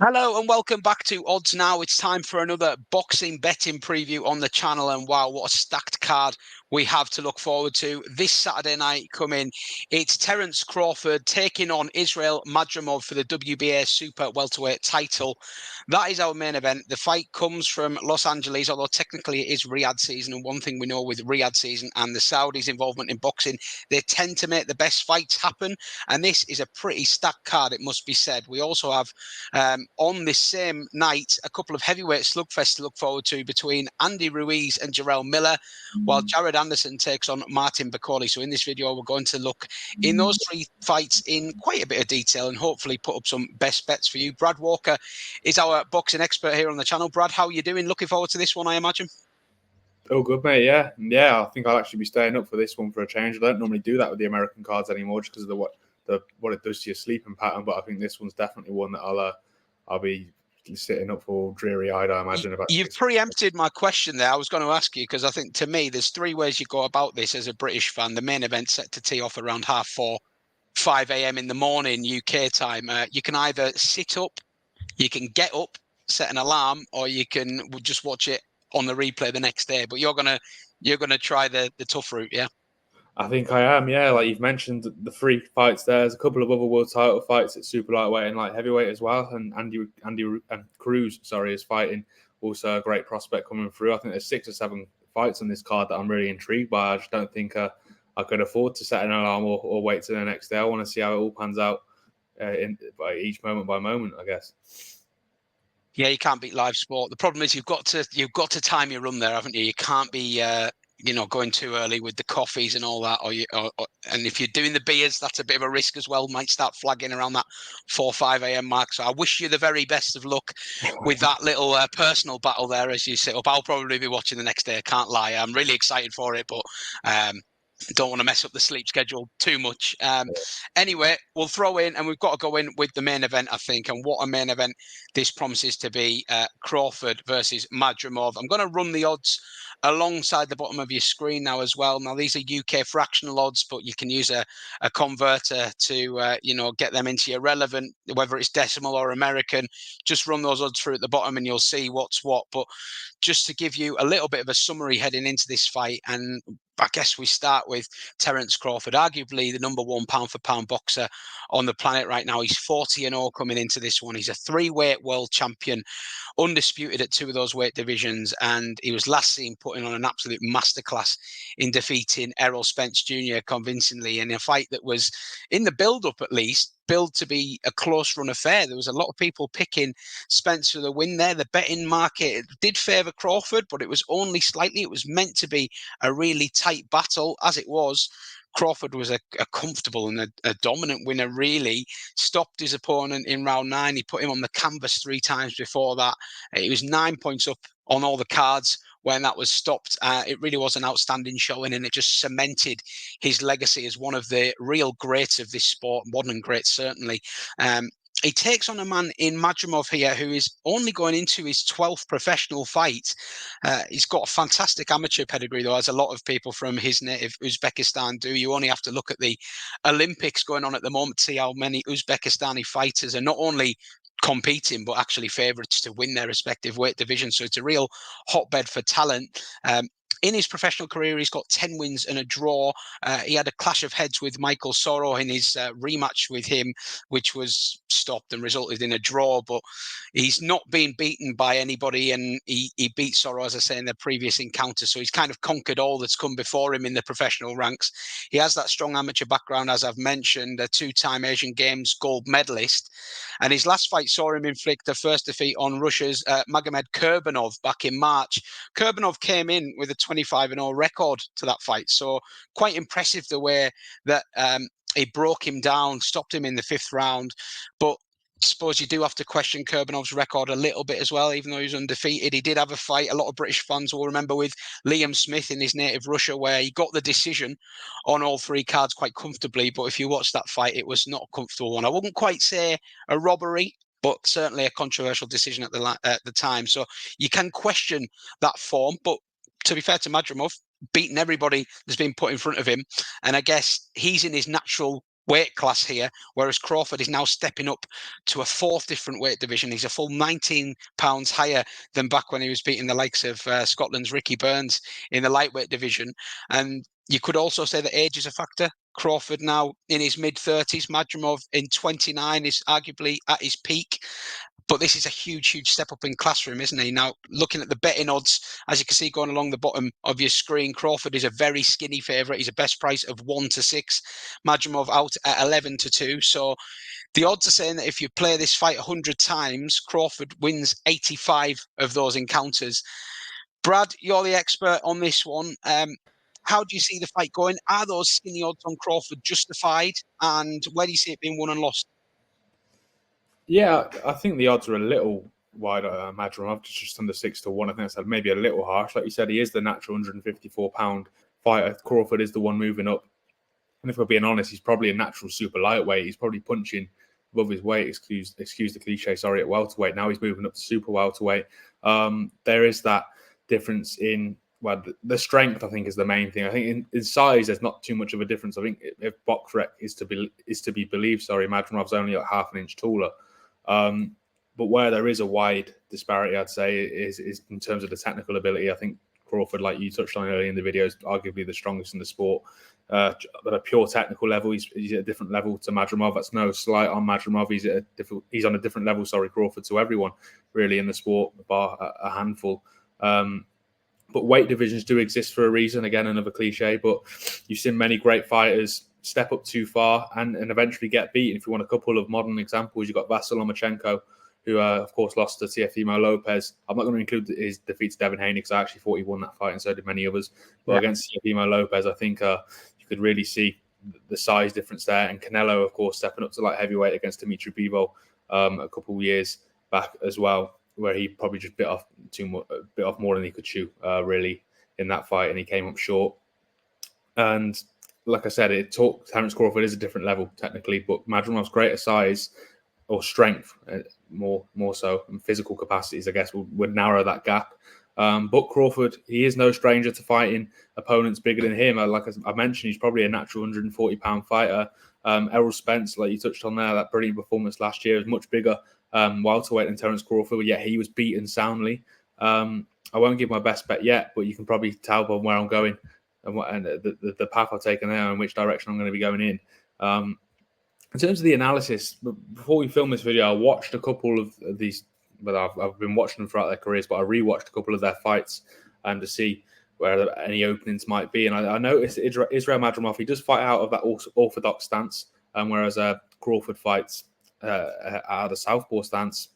Hello and welcome back to Odds Now. It's time for another boxing betting preview on the channel, and wow, what a stacked card we have to look forward to this Saturday night coming. It's Terence Crawford taking on Israil Madrimov for the WBA Super Welterweight title. That is our main event. The fight comes from Los Angeles, although technically it is Riyadh season, and one thing we know with Riyadh season and the Saudis' involvement in boxing, they tend to make the best fights happen, and this is a pretty stacked card, it must be said. We also have on this same night, a couple of heavyweight slugfests to look forward to between Andy Ruiz and Jarrell Miller, while Jared Anderson takes on Martin Bakole. So in this video, we're going to look in those three fights in quite a bit of detail and hopefully put up some best bets for you. Brad Walker is our boxing expert here on the channel. Brad, how are you doing? Looking forward to this one, I imagine. Oh, good, mate. Yeah. I think I'll actually be staying up for this one for a change. I don't normally do that with the American cards anymore, just because of what it does to your sleeping pattern. But I think this one's definitely one that I'll be sitting up for dreary-eyed, I imagine. You've preempted my question there. I was going to ask you, because I think to me, there's three ways you go about this as a British fan. The main event's set to tee off around 4:30, 5 a.m. in the morning, UK time. You can either sit up, you can get up, set an alarm, or you can just watch it on the replay the next day. But you're gonna try the tough route, yeah? I think I am, yeah. Like you've mentioned, the three fights there. There's a couple of other world title fights at super lightweight and light heavyweight as well. And Andy Cruz, is fighting. Also a great prospect coming through. I think there's 6 or 7 fights on this card that I'm really intrigued by. I just don't think I could afford to set an alarm or wait till the next day. I want to see how it all pans out by each moment by moment, I guess. Yeah, you can't beat live sport. The problem is you've got to time your run there, haven't you? You can't be going too early with the coffees and all that, and if you're doing the beers, that's a bit of a risk as well. Might start flagging around that 4-5 a.m. mark. So I wish you the very best of luck with that little personal battle there as you sit up. I'll probably be watching the next day. I can't lie. I'm really excited for it, but don't want to mess up the sleep schedule too much. Anyway, we'll throw in, and we've got to go in with the main event, I think. And what a main event this promises to be. Crawford versus Madrimov. I'm going to run the odds alongside the bottom of your screen now as well. Now, these are UK fractional odds, but you can use a converter to, get them into your relevant, whether it's decimal or American. Just run those odds through at the bottom and you'll see what's what. But just to give you a little bit of a summary heading into this fight, and I guess we start with Terence Crawford, arguably the number 1 pound-for-pound boxer on the planet right now. He's 40-0 coming into this one. He's a 3-weight world champion, undisputed at 2 of those weight divisions, and he was last seen putting on an absolute masterclass in defeating Errol Spence Jr. convincingly in a fight that was, in the build-up at least, billed to be a close-run affair. There was a lot of people picking Spence for the win there. The betting market did favour Crawford, but it was only slightly. It was meant to be a really tight battle. As it was, Crawford was a comfortable and a dominant winner, really. Stopped his opponent in round 9. He put him on the canvas 3 times before that. He was 9 points up on all the cards when that was stopped. It really was an outstanding showing, and it just cemented his legacy as one of the real greats of this sport, modern greats certainly. He takes on a man in Madrimov here who is only going into his 12th professional fight. He's got a fantastic amateur pedigree, though, as a lot of people from his native Uzbekistan do. You only have to look at the Olympics going on at the moment to see how many Uzbekistani fighters are not only competing, but actually favourites to win their respective weight divisions. So it's a real hotbed for talent. In his professional career, he's got 10 wins and a draw. He had a clash of heads with Michael Soro in his rematch with him, which was stopped and resulted in a draw. But he's not been beaten by anybody, and he beat Soro, as I say, in their previous encounter. So he's kind of conquered all that's come before him in the professional ranks. He has that strong amateur background, as I've mentioned, a 2-time Asian Games gold medalist. And his last fight saw him inflict the first defeat on Russia's Magomed Kurbanov back in March. Kurbanov came in with a 25-0 record to that fight. So quite impressive the way that he broke him down, stopped him in the 5th round. But I suppose you do have to question Kurbanov's record a little bit as well, even though he was undefeated. He did have a fight, a lot of British fans will remember, with Liam Smith in his native Russia, where he got the decision on all 3 cards quite comfortably. But if you watch that fight, it was not a comfortable one. I wouldn't quite say a robbery, but certainly a controversial decision at the time. So you can question that form. But to be fair to Madrimov, beaten everybody that's been put in front of him. And I guess he's in his natural weight class here, whereas Crawford is now stepping up to a 4th different weight division. He's a full 19 pounds higher than back when he was beating the likes of Scotland's Ricky Burns in the lightweight division. And you could also say that age is a factor. Crawford now in his mid-30s, Madrimov in 29 is arguably at his peak. But this is a huge step up in class for him, isn't he? Now, looking at the betting odds, as you can see going along the bottom of your screen, Crawford is a very skinny favourite. He's a best price of 1-6. Madrimov out at 11-2. So the odds are saying that if you play this fight 100 times, Crawford wins 85 of those encounters. Brad, you're the expert on this one. How do you see the fight going? Are those skinny odds on Crawford justified? And where do you see it being won and lost? Yeah, I think the odds are a little wide. Madrimov just under 6-1. I think that's maybe a little harsh. Like you said, he is the natural 154-pound fighter. Crawford is the one moving up. And if we're being honest, he's probably a natural super lightweight. He's probably punching above his weight, excuse the cliche, at welterweight. Now he's moving up to super welterweight. There is that difference in, well, the strength, I think, is the main thing. I think in size, there's not too much of a difference. I think if BoxRec is to be believed, Madrimov's only like half an inch taller. But where there is a wide disparity, I'd say, is in terms of the technical ability. I think Crawford, like you touched on earlier in the video, is arguably the strongest in the sport. But at a pure technical level, he's at a different level to Madrimov. That's no slight on Madrimov. He's on a different level, Crawford, to everyone really in the sport, bar a handful. But weight divisions do exist for a reason. Again, another cliche, but you've seen many great fighters step up too far and eventually get beaten. If you want a couple of modern examples, you've got Vasyl Lomachenko, who, of course, lost to Teofimo Lopez. I'm not going to include his defeat to Devin Haney because I actually thought he won that fight and so did many others. But against Teofimo Lopez, I think you could really see the size difference there. And Canelo, of course, stepping up to light heavyweight against Dimitri Bivol a couple of years back as well, where he probably just bit off more than he could chew, really, in that fight, and he came up short. And like I said, Terence Crawford is a different level technically, but Madrimov's greater size or strength, more so, and physical capacities, I guess, would narrow that gap. But Crawford, he is no stranger to fighting opponents bigger than him. Like I mentioned, he's probably a natural 140-pound fighter. Errol Spence, like you touched on there, that brilliant performance last year, was much bigger welterweight than Terence Crawford, yet he was beaten soundly. I won't give my best bet yet, but you can probably tell by where I'm going and the path I've taken there and which direction I'm going to be going in. In terms of the analysis, before we film this video, I watched a couple of these, but I've been watching them throughout their careers, but I rewatched a couple of their fights to see where any openings might be. And I noticed Israil Madrimov, he does fight out of that orthodox stance, whereas Crawford fights out of the southpaw stance.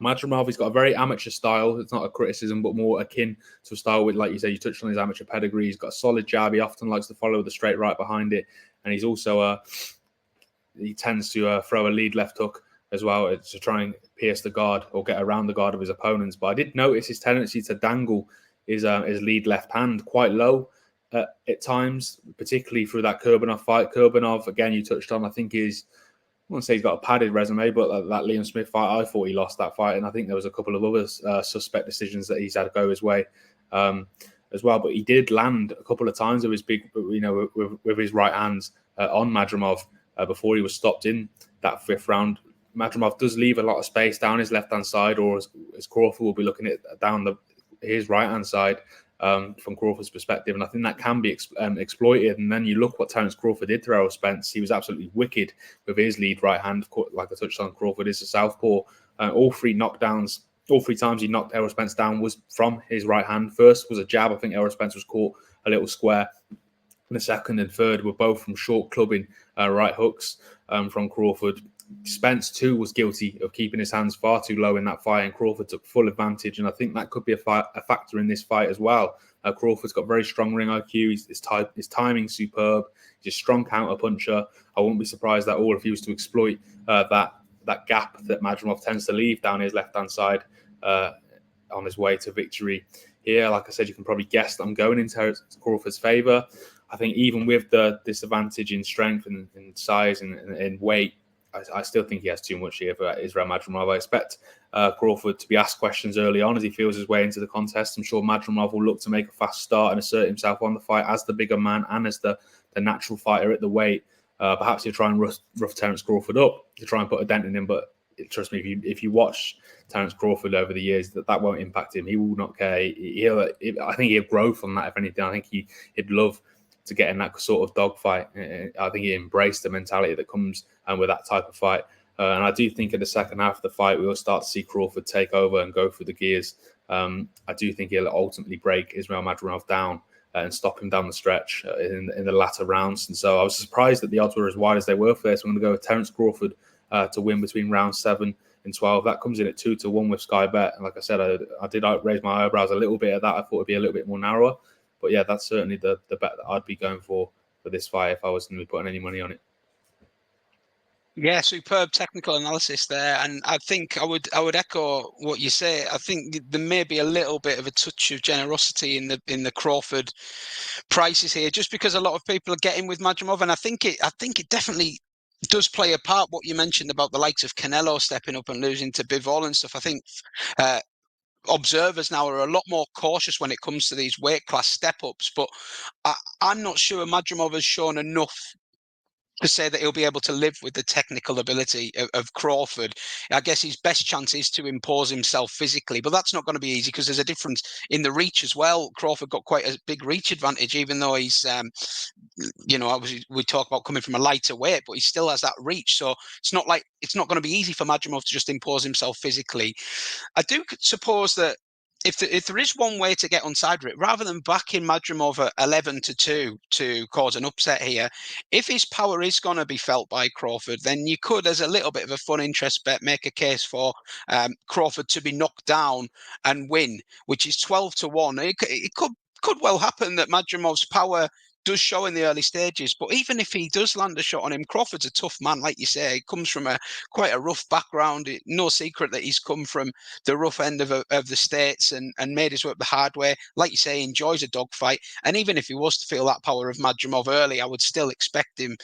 Madrimov, he's got a very amateur style. It's not a criticism, but more akin to a style with, like you say, you touched on his amateur pedigree. He's got a solid jab. He often likes to follow the straight right behind it. And he's also, he tends to throw a lead left hook as well to try and pierce the guard or get around the guard of his opponents. But I did notice his tendency to dangle his lead left hand quite low at times, particularly through that Kurbanov fight. Kurbanov, again, you touched on, I think I wouldn't say he's got a padded resume, but that Liam Smith fight, I thought he lost that fight. And I think there was a couple of other suspect decisions that he's had to go his way as well. But he did land a couple of times with his with his right hands on Madrimov before he was stopped in that 5th round. Madrimov does leave a lot of space down his left-hand side, or as Crawford will be looking at down his right-hand side from Crawford's perspective. And I think that can be exploited. And then you look what Terence Crawford did to Errol Spence. He was absolutely wicked with his lead right hand. Like I touched on, Crawford is a southpaw. All 3 knockdowns, all 3 times he knocked Errol Spence down was from his right hand. First was a jab. I think Errol Spence was caught a little square. And the second and third were both from short clubbing right hooks from Crawford. Spence, too, was guilty of keeping his hands far too low in that fight, and Crawford took full advantage. And I think that could be a factor in this fight as well. Crawford's got very strong ring IQ. His timing's superb. He's a strong counter puncher. I wouldn't be surprised at all if he was to exploit that gap that Madrimov tends to leave down his left-hand side on his way to victory here. Like I said, you can probably guess that I'm going in Terence Crawford's favour. I think even with the disadvantage in strength and size and in weight, I still think he has too much here for Israil Madrimov. I expect Crawford to be asked questions early on as he feels his way into the contest. I'm sure Madrimov will look to make a fast start and assert himself on the fight as the bigger man and as the natural fighter at the weight. Perhaps he'll try and rough Terence Crawford up to try and put a dent in him. But trust me, if you watch Terence Crawford over the years, that won't impact him. He will not care. I think he'll grow from that, if anything. I think he'd love to get in that sort of dogfight. I think he embraced the mentality that comes with that type of fight. And I do think in the second half of the fight, we will start to see Crawford take over and go through the gears. I do think he'll ultimately break Israil Madrimov down and stop him down the stretch in the latter rounds. And so I was surprised that the odds were as wide as they were for this. I'm going to go with Terence Crawford to win between rounds 7 and 12. That comes in at 2-1 with SkyBet. And like I said, I did raise my eyebrows a little bit at that. I thought it'd be a little bit more narrower. But yeah, that's certainly the bet that I'd be going for this fight if I was going to be putting any money on it. Yeah, superb technical analysis there, and I think I would echo what you say. I think there may be a little bit of a touch of generosity in the Crawford prices here, just because a lot of people are getting with Madrimov, and I think it definitely does play a part. What you mentioned about the likes of Canelo stepping up and losing to Bivol and stuff. I think observers now are a lot more cautious when it comes to these weight class step ups, but I'm not sure Madrimov has shown enough to say that he'll be able to live with the technical ability of Crawford. I guess his best chance is to impose himself physically, but that's not going to be easy because there's a difference in the reach as well. Crawford got quite a big reach advantage, even though he's, obviously we talk about coming from a lighter weight, but he still has that reach. So it's not going to be easy for Madrimov to just impose himself physically. I do suppose that if there is one way to get on side of it, rather than backing Madrimov at 11-2 to cause an upset here, if his power is going to be felt by Crawford, then you could, as a little bit of a fun interest bet, make a case for Crawford to be knocked down and win, which is 12-1. It could well happen that Madrimov's power does show in the early stages, but even if he does land a shot on him, Crawford's a tough man, like you say. He comes from quite a rough background. No secret that he's come from the rough end of the States and made his way up the hard way. Like you say, he enjoys a dogfight, and even if he was to feel that power of Madrimov early, I would still expect him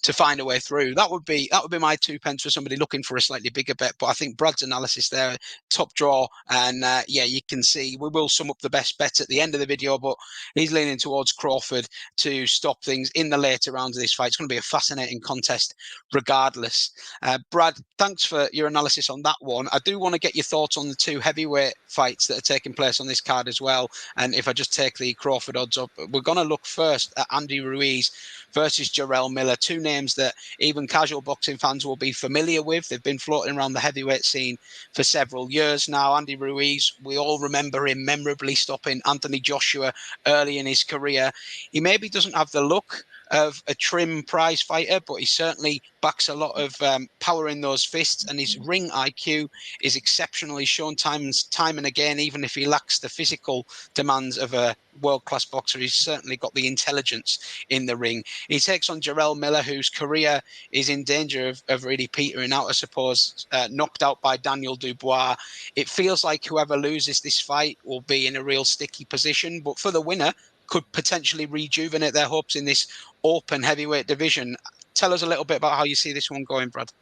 to find a way through. That would be my 2 pence for somebody looking for a slightly bigger bet. But I think Brad's analysis there, top draw, and you can see we will sum up the best bets at the end of the video, but he's leaning towards Crawford to stop things in the later rounds of this fight. It's going to be a fascinating contest regardless. Brad, thanks for your analysis on that one. I do want to get your thoughts on the 2 heavyweight fights that are taking place on this card as well. And if I just take the Crawford odds up, we're going to look first at Andy Ruiz versus Jarrell Miller, 2 names that even casual boxing fans will be familiar with. They've been floating around the heavyweight scene for several years now. Andy Ruiz, we all remember him memorably stopping Anthony Joshua early in his career. He maybe doesn't have the look of a trim prize fighter, but he certainly backs a lot of power in those fists, and his ring IQ is exceptional. He's shown time and again, even if he lacks the physical demands of a world-class boxer, he's certainly got the intelligence in the ring. He takes on Jarrell Miller, whose career is in danger of really petering out, I suppose, knocked out by Daniel Dubois. It feels like whoever loses this fight will be in a real sticky position, but for the winner, could potentially rejuvenate their hopes in this open heavyweight division. Tell us a little bit about how you see this one going, Brad.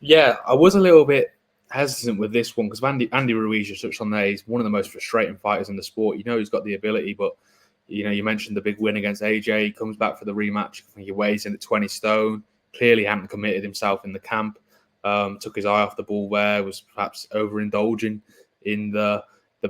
Yeah, I was a little bit hesitant with this one because Andy Ruiz, you touched on there, he's one of the most frustrating fighters in the sport. You know he's got the ability, but you mentioned the big win against AJ. He comes back for the rematch. I think he weighs in at 20 stone. Clearly hadn't committed himself in the camp. Took his eye off the ball there, was perhaps overindulging in the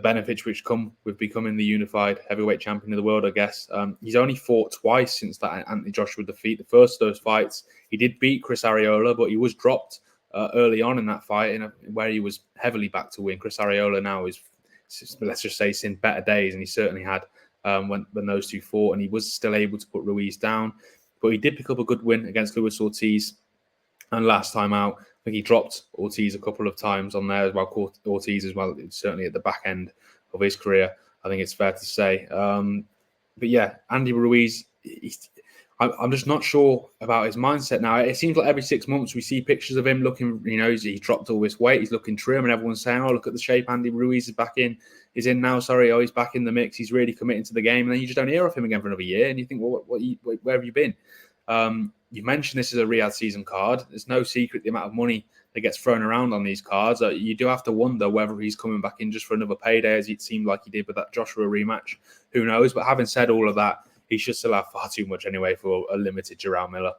benefits which come with becoming the unified heavyweight champion of the world, I guess. He's only fought twice since that Anthony Joshua defeat. The first of those fights, he did beat Chris Arreola, but he was dropped early on in that fight where he was heavily back to win. Chris Arreola now is, let's just say, seen better days, and he certainly had when those two fought, and he was still able to put Ruiz down. But he did pick up a good win against Luis Ortiz, and last time out, I think he dropped Ortiz a couple of times on there as well. Caught Ortiz as well, certainly at the back end of his career, I think it's fair to say. But yeah, Andy Ruiz, I'm just not sure about his mindset now. It seems like every 6 months we see pictures of him looking, he dropped all this weight, he's looking trim, and everyone's saying, oh, look at the shape Andy Ruiz is back in. He's in now, he's back in the mix. He's really committing to the game. And then you just don't hear of him again for another year. And you think, well, where have you been? You mentioned this is a Riyadh season card. There's no secret the amount of money that gets thrown around on these cards. You do have to wonder whether he's coming back in just for another payday, as it seemed like he did with that Joshua rematch. Who knows? But having said all of that, he should still have far too much anyway for a limited Jarrell Miller.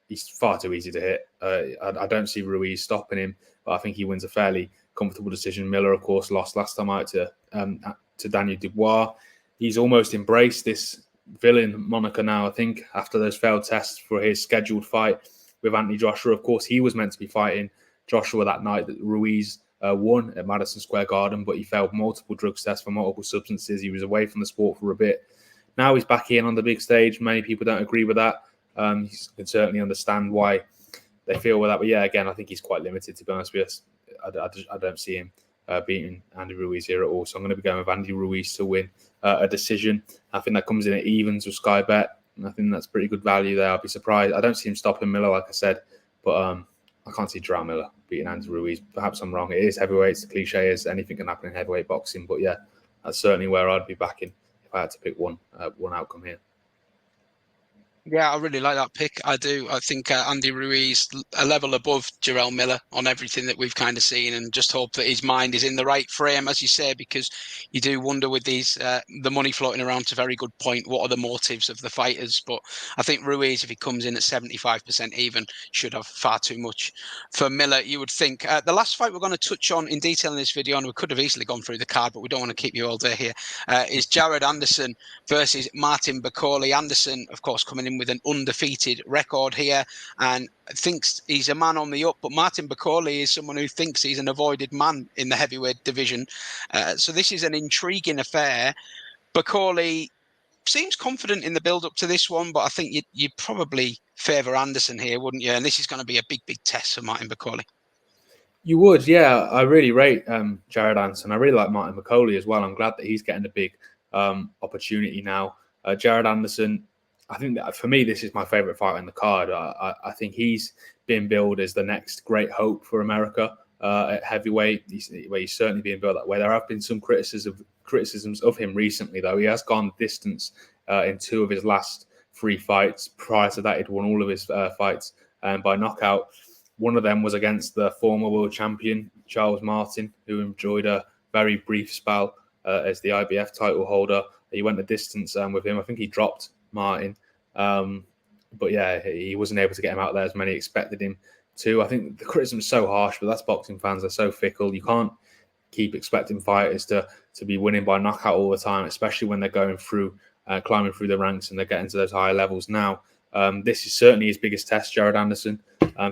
He's far too easy to hit. I don't see Ruiz stopping him, but I think he wins a fairly comfortable decision. Miller, of course, lost last time out to Daniel Dubois. He's almost embraced this villain moniker now, I think, after those failed tests for his scheduled fight with Anthony Joshua. Of course, he was meant to be fighting Joshua that night that Ruiz won at Madison Square Garden, but he failed multiple drug tests for multiple substances. He was away from the sport for a bit. Now he's back in on the big stage. Many people don't agree with that. You can certainly understand why they feel with that. But yeah, again, I think he's quite limited, to be honest with us. I don't see him beating Andy Ruiz here at all. So I'm going to be going with Andy Ruiz to win a decision. I think that comes in at evens with SkyBet. And I think that's pretty good value there. I'll be surprised. I don't see him stopping Miller, like I said. But I can't see Jarrell Miller beating Andy Ruiz. Perhaps I'm wrong. It is heavyweights. The cliche is anything can happen in heavyweight boxing. But yeah, that's certainly where I'd be backing if I had to pick one outcome here. Yeah, I really like that pick. I do. I think Andy Ruiz a level above Jarrell Miller on everything that we've kind of seen, and just hope that his mind is in the right frame, as you say, because you do wonder with these the money floating around. To a very good point. What are the motives of the fighters? But I think Ruiz, if he comes in at 75% even, should have far too much for Miller. You would think. The last fight we're going to touch on in detail in this video, and we could have easily gone through the card, but we don't want to keep you all day here. Is Jared Anderson versus Martin Bakole. Anderson, of course, coming in with an undefeated record here and thinks he's a man on the up, but Martin Bakole is someone who thinks he's an avoided man in the heavyweight division. So this is an intriguing affair. Bakole seems confident in the build-up to this one, but I think you'd probably favour Anderson here, wouldn't you? And this is going to be a big, big test for Martin Bakole. You would, yeah. I really rate Jared Anderson. I really like Martin Bakole as well. I'm glad that he's getting a big opportunity now. Jared Anderson, I think that for me, this is my favourite fight in the card. I think he's being billed as the next great hope for America at heavyweight. He's certainly being billed that way. There have been some criticisms of him recently, though. He has gone distance in 2 of his last 3 fights. Prior to that, he'd won all of his fights by knockout. One of them was against the former world champion, Charles Martin, who enjoyed a very brief spell as the IBF title holder. He went the distance with him. I think he dropped Martin. But yeah, he wasn't able to get him out there as many expected him to. I think the criticism is so harsh, but that's boxing fans. They're so fickle. You can't keep expecting fighters to be winning by knockout all the time, especially when they're going through, climbing through the ranks and they're getting to those higher levels now. This is certainly his biggest test, Jared Anderson,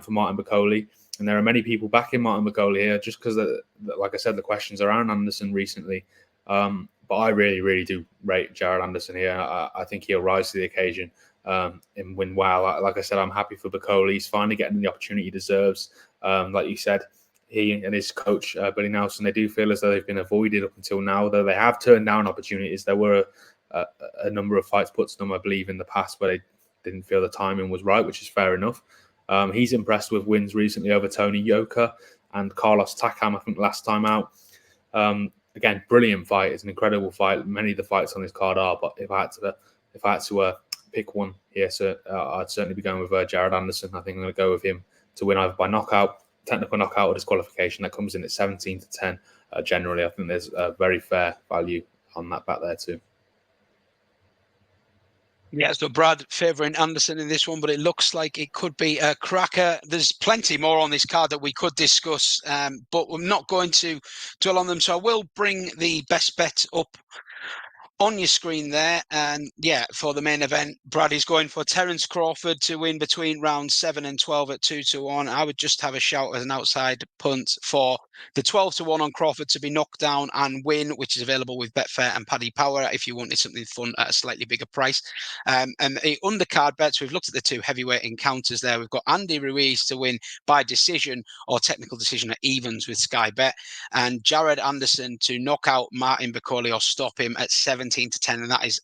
for Martin Bakole. And there are many people backing Martin Bakole here just because, like I said, the questions around Anderson recently. But I really, really do rate Jared Anderson here. I think he'll rise to the occasion and win well. Like I said, I'm happy for Bakole. He's finally getting the opportunity he deserves. Like you said, he and his coach, Billy Nelson, they do feel as though they've been avoided up until now, though they have turned down opportunities. There were a number of fights put to them, I believe, in the past where they didn't feel the timing was right, which is fair enough. He's impressed with wins recently over Tony Yoka and Carlos Takam, I think, last time out. Again, brilliant fight. It's an incredible fight. Many of the fights on this card are, but if I had to pick one here, so I'd certainly be going with Jared Anderson. I think I'm going to go with him to win either by knockout, technical knockout, or disqualification. That comes in at 17-10. Generally, I think there's a very fair value on that bet there too. Yeah, so Brad favouring Anderson in this one, but it looks like it could be a cracker. There's plenty more on this card that we could discuss, but we're not going to dwell on them. So I will bring the best bet up on your screen there. And yeah, for the main event, Brad is going for Terence Crawford to win between rounds 7 and 12 at 2-1. I would just have a shout as an outside punt for the 12-1 on Crawford to be knocked down and win, which is available with Betfair and Paddy Power if you wanted something fun at a slightly bigger price. And the undercard bets, we've looked at the 2 heavyweight encounters there. We've got Andy Ruiz to win by decision or technical decision at evens with SkyBet, and Jared Anderson to knock out Martin Bakole or stop him at 17-10, and that is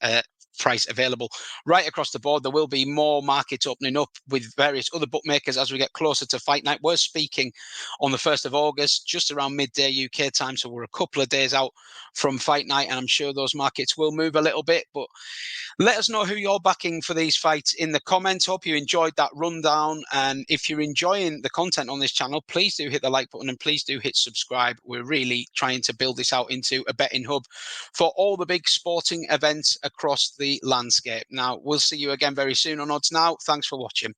price available right across the board. There will be more markets opening up with various other bookmakers as we get closer to fight night. We're speaking on the 1st of August, just around midday UK time, so we're a couple of days out from fight night, and I'm sure those markets will move a little bit. But let us know who you're backing for these fights in the comments. Hope you enjoyed that rundown, and if you're enjoying the content on this channel, please do hit the like button and please do hit subscribe. We're really trying to build this out into a betting hub for all the big sporting events across the landscape. Now, we'll see you again very soon on OddsNow. Thanks for watching.